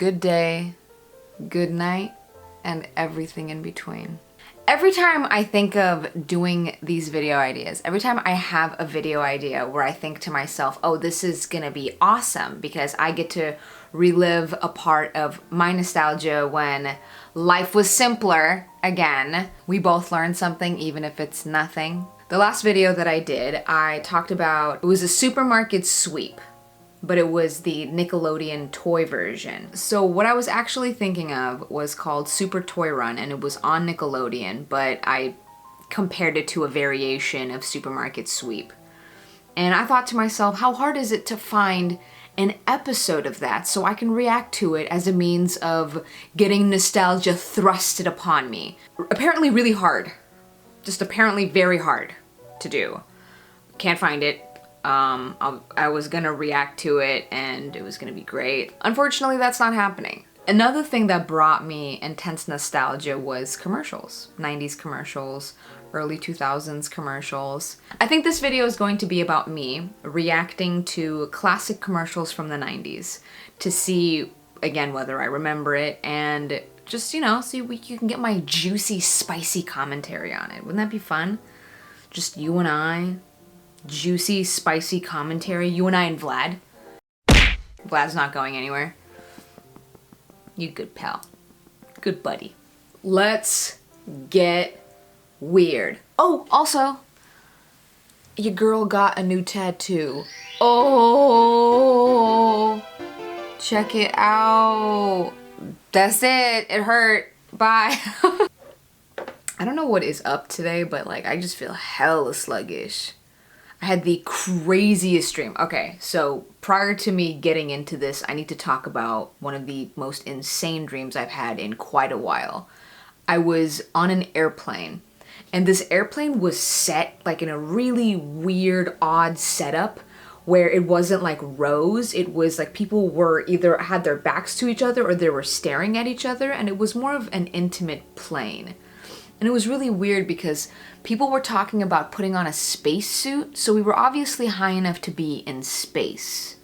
good day, good night, and everything in between. Every time I think of doing these video ideas, every time I have a video idea where I think to myself, oh, this is gonna be awesome because I get to relive a part of my nostalgia when life was simpler again. We both learned something, even if it's nothing. The last video that I did, I talked about, it was a supermarket sweep, but it was the Nickelodeon toy version. So what I was actually thinking of was called Super Toy Run, and it was on Nickelodeon, but I compared it to a variation of Supermarket Sweep. And I thought to myself, how hard is it to find an episode of that so I can react to it as a means of getting nostalgia thrusted upon me? Apparently really hard. Just apparently very hard to do. Can't find it. I was gonna react to it and it was gonna be great. Unfortunately, that's not happening. Another thing that brought me intense nostalgia was commercials. 90s commercials, early 2000s commercials. I think this video is going to be about me reacting to classic commercials from the 90s to see, again, whether I remember it and just, you know, see if you can get my juicy, spicy commentary on it. Wouldn't that be fun? Just you and I. Juicy, spicy commentary. You and I and Vlad. Vlad's not going anywhere. You good pal. Good buddy. Let's get weird. Oh, also, your girl got a new tattoo. Oh, check it out. That's it. It hurt. Bye. I don't know what is up today, but like I just feel hella sluggish. I had the craziest dream. Okay, so prior to me getting into this, I need to talk about one of the most insane dreams I've had in quite a while. I was on an airplane, and this airplane was set like in a really weird, odd setup where it wasn't like rows. It was like people were either had their backs to each other or they were staring at each other, and it was more of an intimate plane. And it was really weird because people were talking about putting on a spacesuit, so we were obviously high enough to be in space.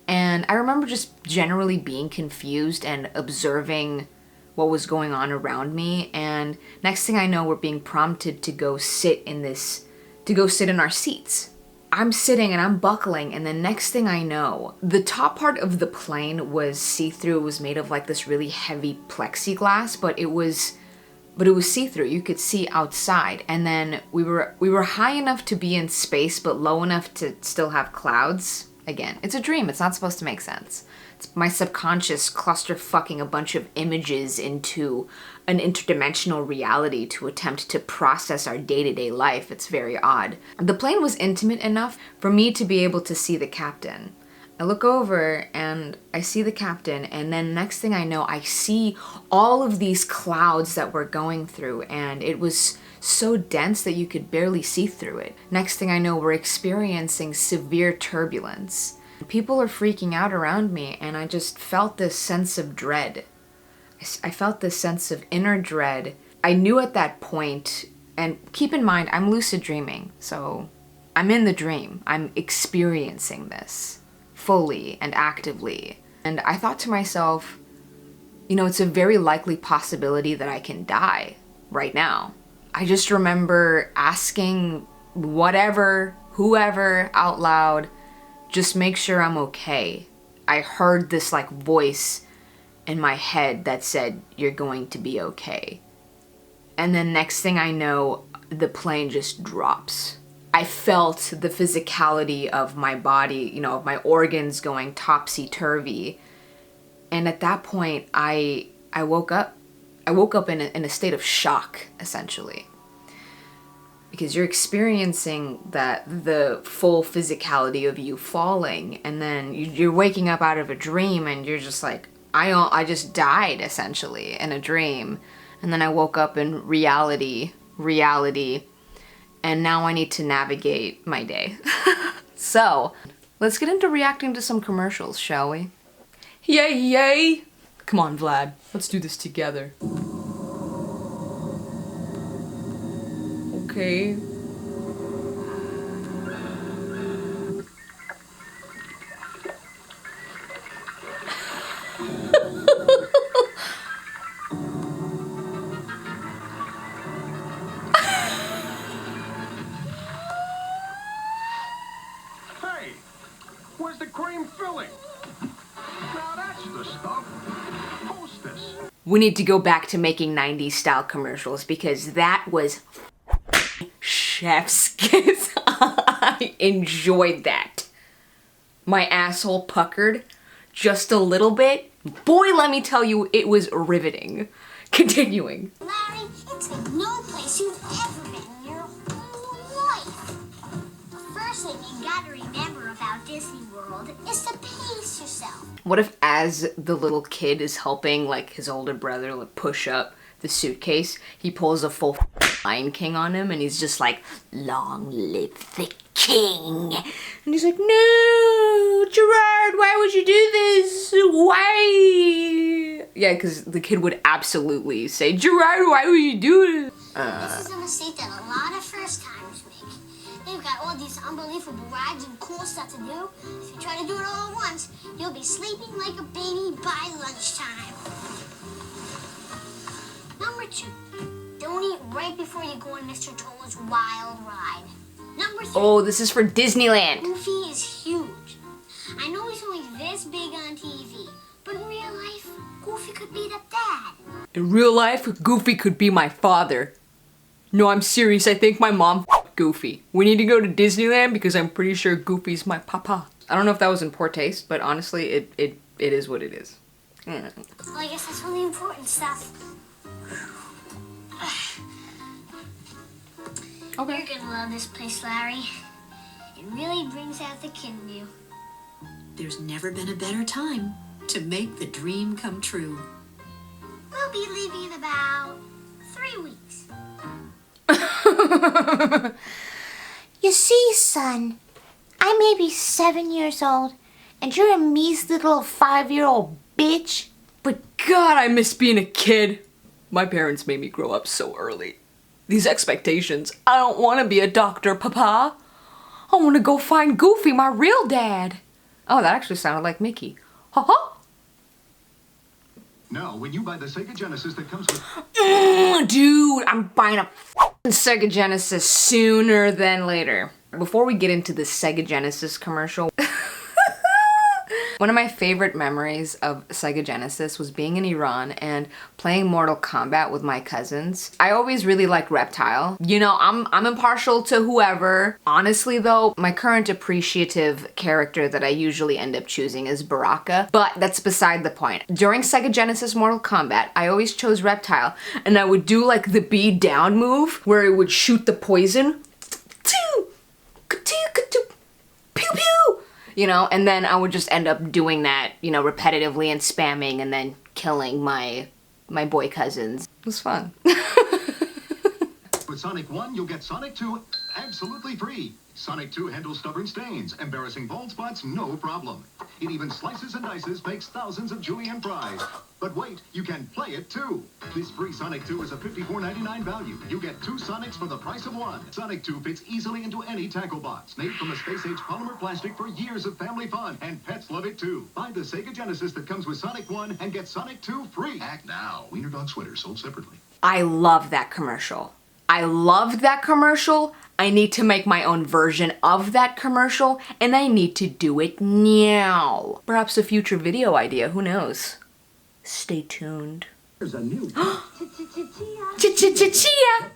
And I remember just generally being confused and observing what was going on around me, and next thing I know, we're being prompted to go sit in our seats. I'm sitting and I'm buckling, and then next thing I know, the top part of the plane was see-through. It was made of like this really heavy plexiglass, but it was see-through. You could see outside. And then we were high enough to be in space, but low enough to still have clouds. Again, it's a dream. It's not supposed to make sense. It's my subconscious cluster-fucking a bunch of images into an interdimensional reality to attempt to process our day-to-day life. It's very odd. The plane was intimate enough for me to be able to see the captain. I look over and I see the captain, and then next thing I know, I see all of these clouds that we're going through, and it was so dense that you could barely see through it. Next thing I know, we're experiencing severe turbulence. People are freaking out around me, and I just felt this sense of dread. I felt this sense of inner dread. I knew at that point, and keep in mind, I'm lucid dreaming, so I'm in the dream. I'm experiencing this fully and actively. And I thought to myself, you know, it's a very likely possibility that I can die right now. I just remember asking whoever out loud, just make sure I'm okay. I heard this like voice in my head that said, you're going to be okay. And then next thing I know, the plane just drops. I felt the physicality of my body, you know, of my organs going topsy-turvy. And at that point, I woke up. I woke up in a state of shock, essentially. Because you're experiencing the full physicality of you falling, and then you're waking up out of a dream, and you're just like, I just died, essentially, in a dream. And then I woke up in reality. And now I need to navigate my day. So, let's get into reacting to some commercials, shall we? Yay, yay! Come on, Vlad. Let's do this together. Okay. cream filling. Now that's the stuff. Hostess. We need to go back to making 90s style commercials because that was chef's kiss. I enjoyed that. My asshole puckered just a little bit. Boy, let me tell you, it was riveting. Continuing. Larry, it's like no place you've ever been in your whole life. The first thing you gotta remember about Disney World is to pace yourself. What if as the little kid is helping like his older brother like, push up the suitcase, he pulls a full Lion King on him and he's just like, long live the king. And he's like, no, Gerard, why would you do this? Why? Yeah, because the kid would absolutely say, Gerard, why would you do this? This is a mistake that a lot of first timers make. They've got all these unbelievable rides and cool stuff to do. If you try to do it all at once, you'll be sleeping like a baby by lunchtime. Number 2, don't eat right before you go on Mr. Toad's wild ride. Number 3. Oh, this is for Disneyland. Goofy is huge. I know he's only this big on TV, but in real life, Goofy could beat up Dad. In real life, Goofy could be my father. No, I'm serious. I think my mom Goofy. We need to go to Disneyland because I'm pretty sure Goofy's my papa. I don't know if that was in poor taste, but honestly, it is what it is. Well, I guess that's all the important stuff. Okay. You're gonna love this place, Larry. It really brings out the kid in you. There's never been a better time to make the dream come true. We'll be leaving in about 3 weeks. You see, son, I may be 7 years old, and you're a measly little 5-year-old bitch. But God, I miss being a kid. My parents made me grow up so early. These expectations. I don't want to be a doctor, Papa. I want to go find Goofy, my real dad. Oh, that actually sounded like Mickey. Ha ha. Now, when you buy the Sega Genesis that comes with... Dude, I'm buying a f***ing Sega Genesis sooner than later. Before we get into the Sega Genesis commercial... One of my favorite memories of Sega Genesis was being in Iran and playing Mortal Kombat with my cousins. I always really liked Reptile. You know, I'm impartial to whoever. Honestly though, my current appreciative character that I usually end up choosing is Baraka, but that's beside the point. During Sega Genesis Mortal Kombat, I always chose Reptile, and I would do like the B down move where it would shoot the poison. Pew pew! You know, and then I would just end up doing that, you know, repetitively and spamming and then killing my boy cousins. It was fun. With Sonic 1, you'll get Sonic 2 absolutely free. Sonic 2 handles stubborn stains, embarrassing bald spots, no problem. It even slices and dices, makes thousands of julienne fries. But wait, you can play it too. This free Sonic 2 is a $54.99 value. You get 2 Sonics for the price of 1. Sonic 2 fits easily into any tackle box. Made from a space-age polymer plastic for years of family fun. And pets love it too. Buy the Sega Genesis that comes with Sonic 1 and get Sonic 2 free. Act now. Wiener Dog Sweater sold separately. I love that commercial. I loved that commercial. I need to make my own version of that commercial, and I need to do it now. Perhaps a future video idea, who knows? Stay tuned. There's a new Chia.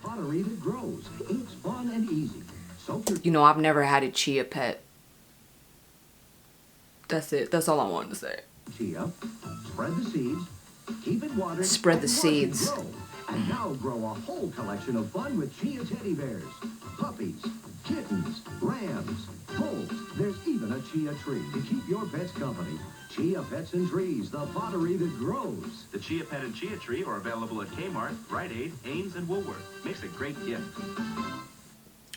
pottery that grows. It's fun and easy. Soak your You know, I've never had a chia pet. That's it. That's all I wanted to say. chia, spread the seeds, keep it watered, Spread the and watch it seeds. grow. And now grow a whole collection of fun with chia teddy bears, puppies, kittens, rams, bulls. There's even a chia tree to keep your pets company. Chia Pets and Trees, the pottery that grows. The Chia Pet and Chia Tree are available at Kmart, Rite Aid, Ames, and Woolworth. Makes a great gift.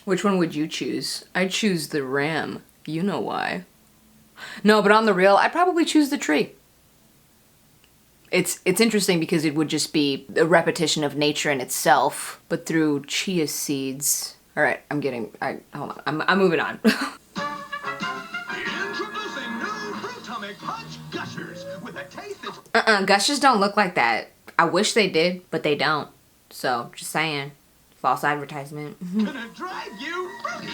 Which one would you choose? I'd choose the ram. You know why. No, but on the real, I'd probably choose the tree. It's interesting because it would just be a repetition of nature in itself, but through chia seeds. All right, hold on. I'm moving on. Introducing new Fruitomic Punch Gushers with a taste that's... Gushers don't look like that. I wish they did, but they don't. So, just saying. False advertisement. gonna drive you fruity.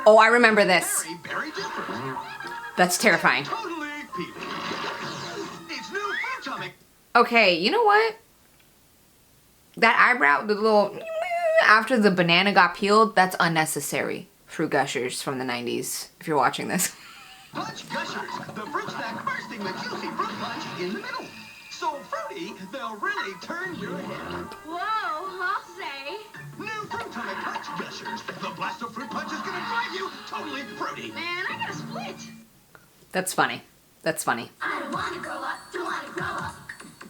Oh, I remember this. Very, very different. That's terrifying. Totally peeping. It's new Fruitomic. Okay, you know what? That eyebrow, the little after the banana got peeled, that's unnecessary. Fruit Gushers from the 90s, if you're watching this. Punch Gushers, the fruit snack bursting the juicy fruit punch in the middle. So fruity, they'll really turn your head. Whoa, I'll say. New Fruitomic Punch Gushers. The blast of fruit punch is gonna drive you totally fruity. Man, I gotta split. That's funny. That's funny. I don't wanna grow up, don't wanna grow up.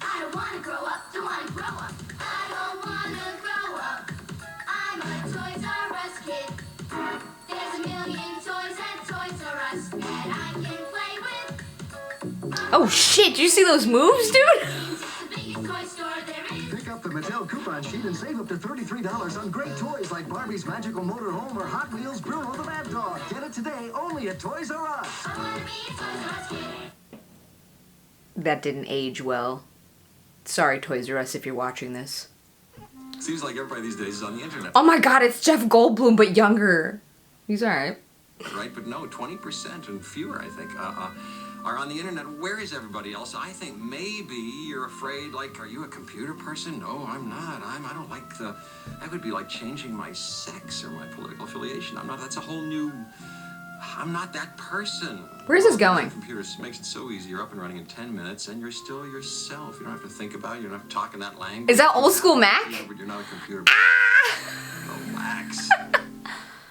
I don't wanna grow up, don't wanna grow up. I don't wanna grow up. I'm a Toys R Us kid. There's a million toys at Toys R Us that I can play with. Oh shit, did you see those moves, dude? It's the biggest toy store there is. Pick up the Mattel coupon sheet and save up to $33 on great toys like Barbie's Magical Motor Home or Hot Wheels Bruno the Mad Dog. Get it today only at Toys R Us. I wanna be a Toys R Us kid. That didn't age well. Sorry, Toys R Us, if you're watching this. Seems like everybody these days is on the internet, Oh my god, it's Jeff Goldblum, but younger. He's alright. right? But no, 20% and fewer, I think, are on the internet. Where is everybody else? I think maybe you're afraid, like, are you a computer person? No, I'm not. I don't like that would be like changing my sex or my political affiliation. I'm not, that's a whole new, I'm not that person. Where's this going? Computers makes it so easy. You're up and running in 10 minutes and you're still yourself. You don't have to think about it. You don't have to talk in that language. Is that old school Mac? Yeah, but you're not a computer. Relax.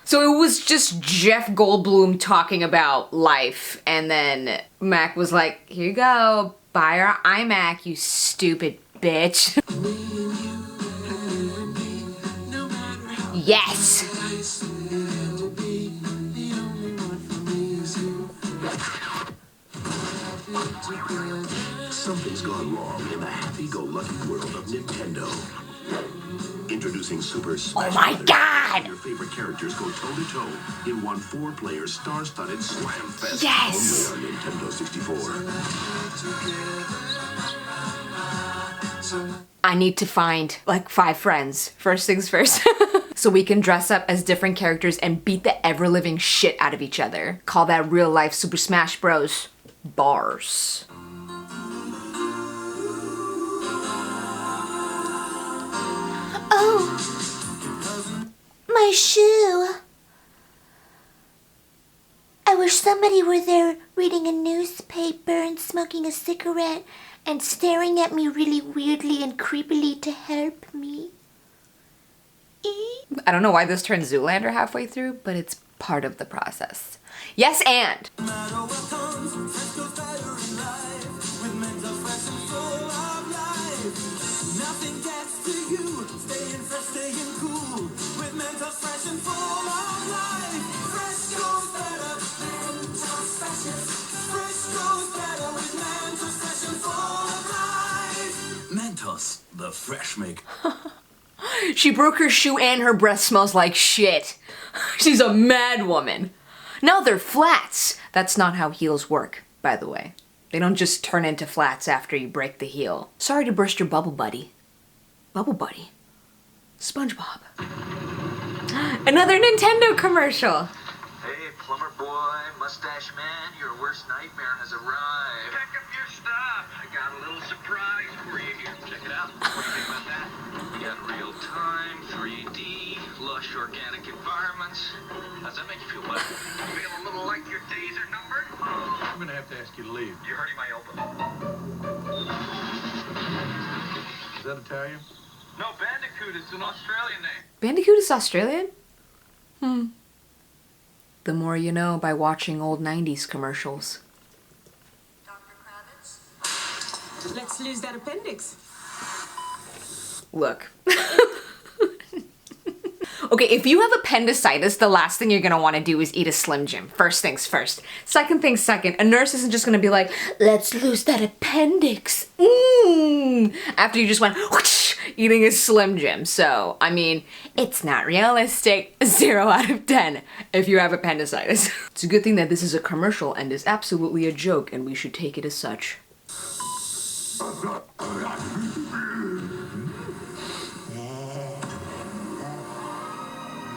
So it was just Jeff Goldblum talking about life, and then Mac was like, here you go, buy our iMac, you stupid bitch. Yes! Something's gone wrong in the happy-go-lucky world of Nintendo. Introducing Super Smash Oh my Brothers. god! Your favorite characters go toe-to-toe in one 4-player star-studded slam fest. Yes! Only on Nintendo 64. I need to find like 5 friends, first things first, so we can dress up as different characters and beat the ever-living shit out of each other. Call that real-life Super Smash Bros. Bars. Oh, my shoe. I wish somebody were there reading a newspaper and smoking a cigarette and staring at me really weirdly and creepily to help me. I don't know why this turned Zoolander halfway through, but it's part of the process. Yes, and. Mentos, the fresh make. She broke her shoe and her breath smells like shit. She's a mad woman. No, they're flats. That's not how heels work, by the way. They don't just turn into flats after you break the heel. Sorry to burst your bubble, buddy. Bubble buddy? SpongeBob. Another Nintendo commercial. Hey, plumber boy, mustache man, your worst nightmare has arrived. Pack up your stuff. I got a little surprise for you here. Check it out. What do you think about that? We got real-time, 3D, lush organic environments. How's that make you feel, bud? Feel a little like your days are numbered? I'm gonna have to ask you to leave. You're hurting my elbow. Is that Italian? No, Bandicoot is an Australian name. Bandicoot is Australian? The more you know by watching old 90s commercials. Dr. Kravitz? Let's lose that appendix. Look. Okay, if you have appendicitis, the last thing you're gonna wanna do is eat a Slim Jim. First things first. Second things second, a nurse isn't just gonna be like, let's lose that appendix. After you just went whoosh, eating a Slim Jim. So, I mean, it's not realistic. 0 out of 10 if you have appendicitis. It's a good thing that this is a commercial and is absolutely a joke, and we should take it as such.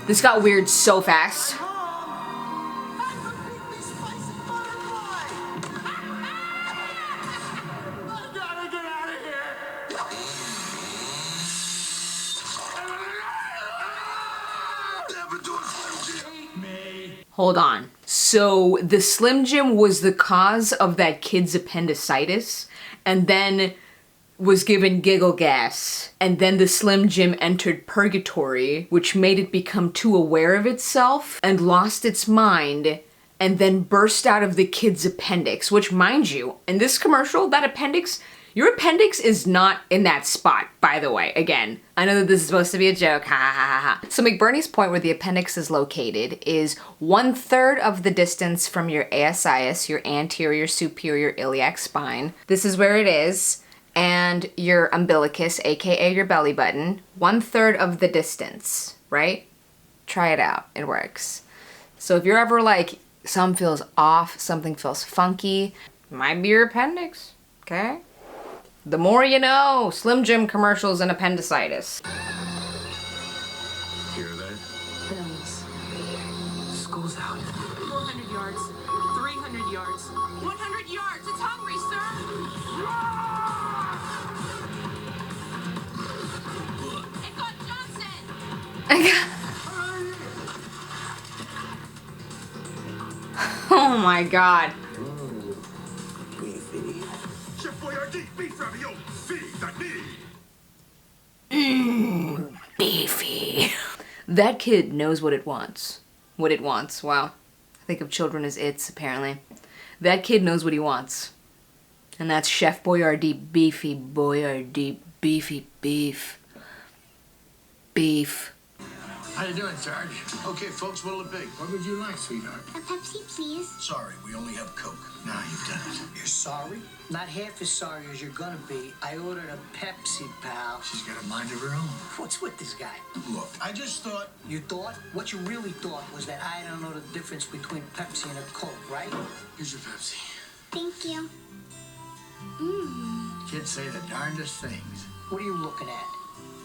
This got weird so fast. Hold on. So the Slim Jim was the cause of that kid's appendicitis, and then was given giggle gas, and then the Slim Jim entered purgatory, which made it become too aware of itself and lost its mind, and then burst out of the kid's appendix, which, mind you, in this commercial, that appendix, your appendix is not in that spot, by the way. Again, I know that this is supposed to be a joke, ha ha ha ha. So McBurney's point where the appendix is located is 1/3 of the distance from your ASIS, your anterior superior iliac spine. This is where it is, and your umbilicus, aka your belly button, 1/3 of the distance, right? Try it out, it works. So if you're ever like, something feels off, something feels funky, might be your appendix, okay? The more you know. Slim Jim commercials and appendicitis. Hear that? Bells. School's out. 400 yards. 300 yards. 100 yards. It's hungry, sir. It got Johnson. Oh my god. Beefy. Chef Boyardee, beef ravioli, feed the need. Beefy. That kid knows what it wants. What it wants. Wow. I think of children as its, apparently. That kid knows what he wants. And that's Chef Boyardee, Beefy Boyardee, Beefy beef. Beef. How you doing, Sarge? Okay, folks, what'll it be? What would you like, sweetheart? A Pepsi, please. Sorry, we only have Coke. Now you've done it. You're sorry? Not half as sorry as you're gonna be. I ordered a Pepsi, pal. She's got a mind of her own. What's with this guy? Look, I just thought... You thought? What you really thought was that I don't know the difference between Pepsi and a Coke, right? Here's your Pepsi. Thank you. Kids say the darndest things. What are you looking at?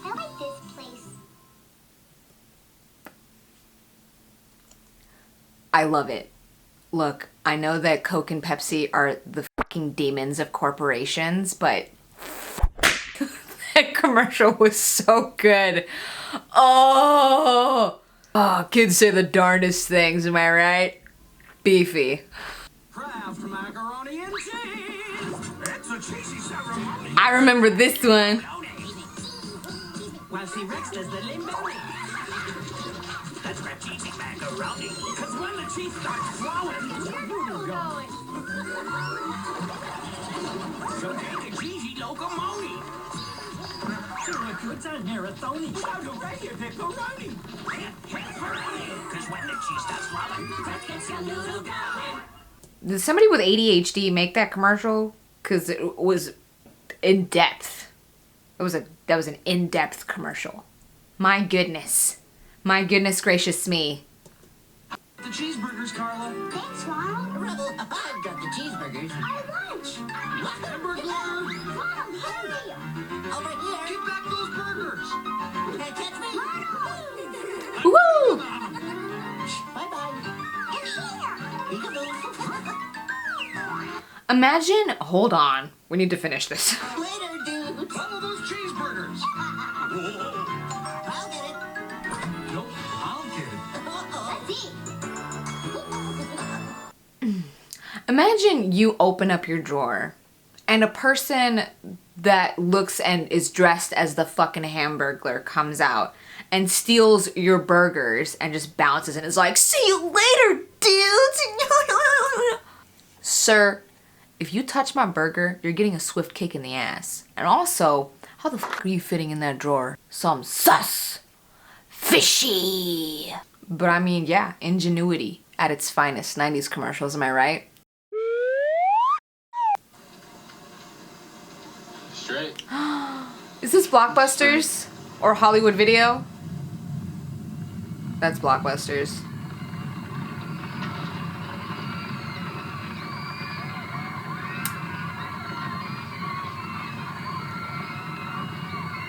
I like this place. I love it. Look, I know that Coke and Pepsi are the fucking demons of corporations, but that commercial was so good. Oh, kids say the darndest things, am I right? Beefy. Kraft macaroni and cheese. It's a cheesy ceremony. I remember this one. While she Rex does the limberry. Let's grab cheesy macaroni. Cause when the cheese starts flowing, going. So take a cheesy locomotive. Sure, if it's a marathon, shout away your pepperoni. Pepperoni. Cause when the cheese starts flowing, that gets your noodle going. Did somebody with ADHD make that commercial? Because it was in depth. That was an in-depth commercial. My goodness. My goodness gracious me. The cheeseburgers, Carla. Thanks, Ronald. Rebel, I've got the cheeseburgers. Our lunch. Hamburger. Ronald, hurry. Over here. Get back those burgers. Hey, catch me. Woo! Bye-bye. And here. Imagine, hold on. We need to finish this. Later, dude. Follow those cheeseburgers. I'll get it. Nope, I'll get it. That's it. Imagine you open up your drawer and a person that looks and is dressed as the fucking Hamburglar comes out and steals your burgers and just bounces and is like, see you later, dudes. Sir, if you touch my burger, you're getting a swift kick in the ass. And also, how the fuck are you fitting in that drawer? Some sus. Fishy. But I mean, yeah, ingenuity at its finest. 90s commercials, am I right? Straight. Is this Blockbusters? Or Hollywood Video? That's Blockbusters.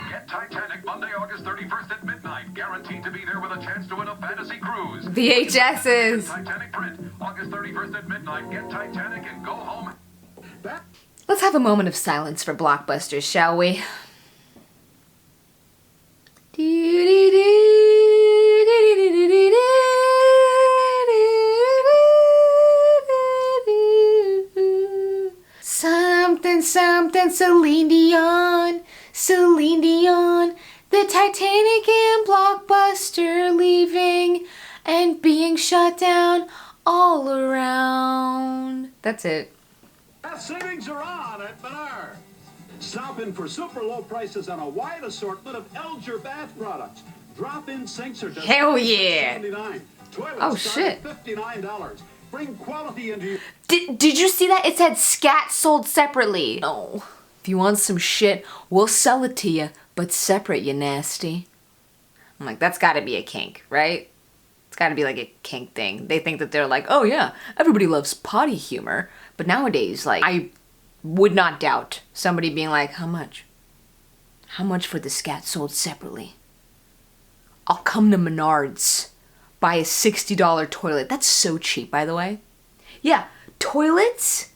Get Titanic Monday, August 31st at midnight. Guaranteed to be there with a chance to win a fantasy cruise. VHSs. Titanic print, August 31st at midnight. Get Titanic and go home. Let's have a moment of silence for Blockbusters, shall we? Celine Dion, Celine Dion. The Titanic and Blockbuster leaving and being shut down all around. That's it. Bath savings are on at Menard. Stop in for super low prices on a wide assortment of Elger bath products. Drop-in sinks are just Hell yeah. $79. Toilets Oh start shit. at $59. Bring quality into your... Did you see that? It said scat sold separately. No. If you want some shit, we'll sell it to you, but separate, you nasty. I'm like, that's gotta be a kink, right? It's gotta be like a kink thing. They think that they're like, oh yeah, everybody loves potty humor. But nowadays, like, I would not doubt somebody being like, how much? How much for the scat sold separately? I'll come to Menards, buy a $60 toilet. That's so cheap, by the way. Yeah, toilets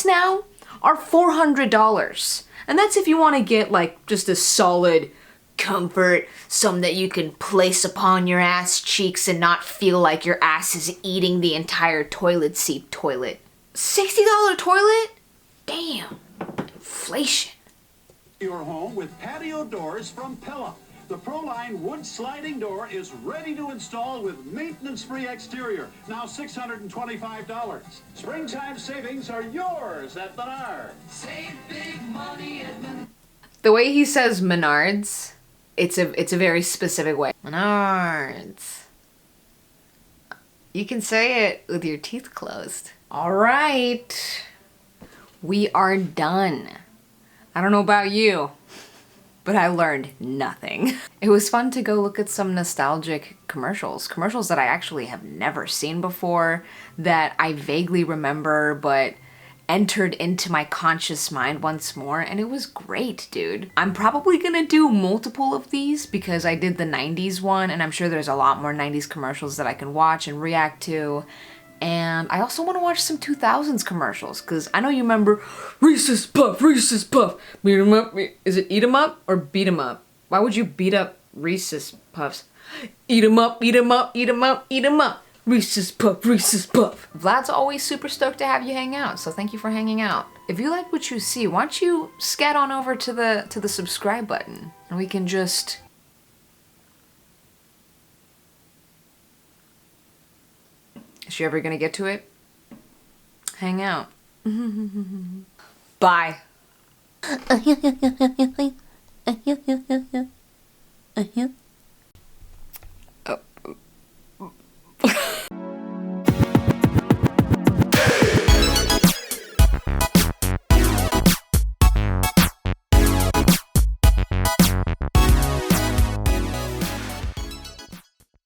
now are $400. And that's if you want to get like just a solid comfort, some that you can place upon your ass cheeks and not feel like your ass is eating the entire toilet seat toilet. $60 toilet? Damn. Inflation. Your home with patio doors from Pella. The Proline wood sliding door is ready to install with maintenance-free exterior. Now $625. Springtime savings are yours at Menards. Save big money at Menards. The way he says Menards, it's a very specific way. Menards. You can say it with your teeth closed. All right. We are done. I don't know about you, but I learned nothing. It was fun to go look at some nostalgic commercials that I actually have never seen before, that I vaguely remember but entered into my conscious mind once more, and it was great, dude. I'm probably gonna do multiple of these because I did the 90s one, and I'm sure there's a lot more 90s commercials that I can watch and react to. And I also want to watch some 2000s commercials, because I know you remember Reese's Puff, beat 'em up. Is it eat 'em up or beat 'em up? Why would you beat up Reese's Puffs? Eat 'em up, eat 'em up, eat 'em up, eat 'em up. Reese's Puff, Reese's Puff. Vlad's always super stoked to have you hang out, so thank you for hanging out. If you like what you see, why don't you scat on over to the subscribe button, and we can just... Is she ever gonna get to it? Hang out. Bye.